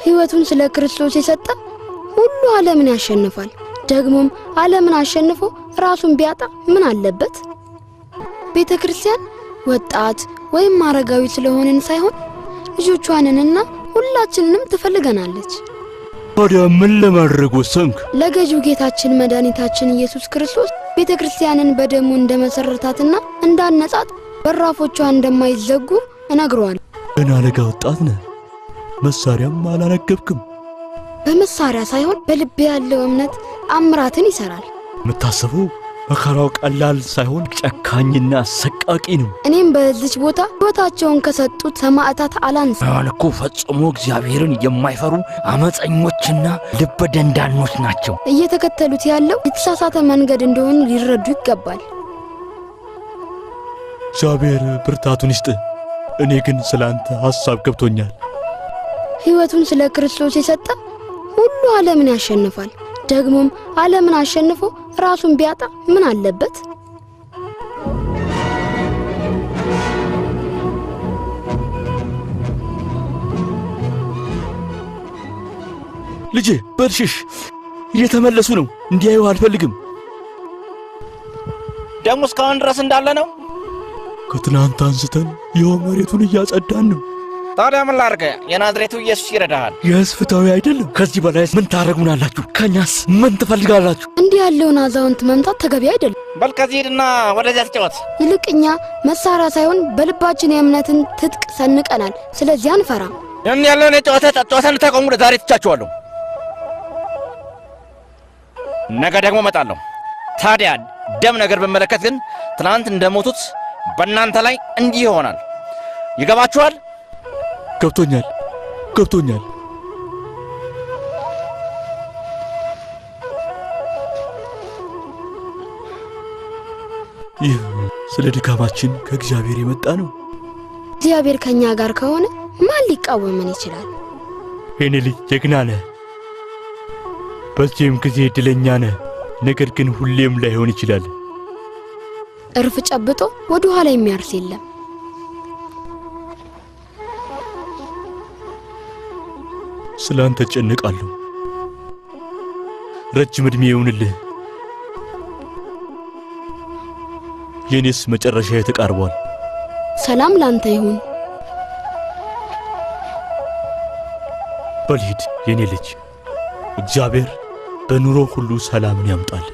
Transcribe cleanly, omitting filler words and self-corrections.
ሕይወቱን ስለ ክርስቶስ የሰጠ ሁሉ ዓለምን ያሸንፋል። ደግሞም ዓለምን አሸንፎ ራሱን ቢያጣ ምን አለበት? ቤተክርስቲያን ወጣት ወይም አረጋዊ ስለሆነን ሳይሆን ልጆቿንና ሁላችንንም ትፈልገናለች። ታዲያ ምን ለማድረግ ወሰንክ? ለገዢው ጌታችን መድኃኒታችን ኢየሱስ ክርስቶስ ቤተክርስቲያንን በደሙ እንደመሰረታትና እንዳነጻት በራፎቿ እንደማይዘጉ እነግረዋለሁ። ገና ለጋ ወጣት ነህ፣ መሳሪያም አላነገብክም። በመሳሪያ ሳይሆን በልብ ያለው እምነት አምራትን ይሰራል። የምታስበው መከራው ቀላል ሳይሆን ጨካኝና አሰቃቂ ነው። እኔም በዚች ቦታ ሕይወታቸውን ከሰጡት ሰማዕታት አላንስም። እኮ ፈጽሞ እግዚአብሔርን የማይፈሩ አመፀኞችና ልበ ደንዳኖች ናቸው። እየተከተሉት ያለው የተሳሳተ መንገድ እንደሆነ ሊረዱ ይገባል። እግዚአብሔር ብርታቱን ይስጥ። እኔ ግን ስላንተ ሐሳብ ገብቶኛል። ሕይወቱን ስለ ክርስቶስ የሰጠ ሁሉ ዓለምን ያሸንፋል። ደግሞም ዓለምን አሸንፎ ራሱን ቢያጣ ምን አለበት? ልጄ በልሽሽ እየተመለሱ ነው። እንዲያዩ አልፈልግም። ደሙ እስካሁን ድረስ እንዳለ ነው። ከትናንት አንስተን ይኸው መሬቱን እያጸዳን ነው። ታዲያ ምን ላድርግ? የናዝሬቱ ኢየሱስ ይረዳሃል። የሕዝብ ፍትሐዊ አይደለም። ከዚህ በላይ ምን ታረጉናላችሁ? ከኛስ ምን ትፈልጋላችሁ? እንዲህ ያለውን አዛውንት መምታት ተገቢ አይደለም። በል ከዚህ ሄድና ወደዚያ ተጫወት። ይልቅኛ መሳሪያ ሳይሆን በልባችን የእምነትን ትጥቅ ሰንቀናል። ስለዚህ አንፈራ። ያን ያለውን ጨዋታን ተቆሙ። ዛሬ ትቻችኋለሁ፣ ነገ ደግሞ እመጣለሁ። ታዲያ ደም ነገር በመለከት ግን ትናንት እንደሞቱት በእናንተ ላይ እንዲህ ይሆናል። ይገባችኋል? ገብቶኛል። ይህ ስለ ድካማችን ከእግዚአብሔር የመጣ ነው። እግዚአብሔር ከኛ ጋር ከሆነ ማን ሊቃወመን ይችላል? የኔ ልጅ ጀግና ነህ፣ በዚህም ጊዜ ዕድለኛ ነህ። ነገር ግን ሁሌም ላይሆን ይችላል። እርፍ ጨብጦ ወደ ኋላ የሚያርስ የለም። ስላንተ ጨነቃለሁ። ረጅም ዕድሜ ይሁንልህ። የኔስ መጨረሻ ተቃርቧል። ሰላም ላንተ ይሁን። በልሂድ የኔ ልጅ። እግዚአብሔር በኑሮ ሁሉ ሰላምን ያምጣል።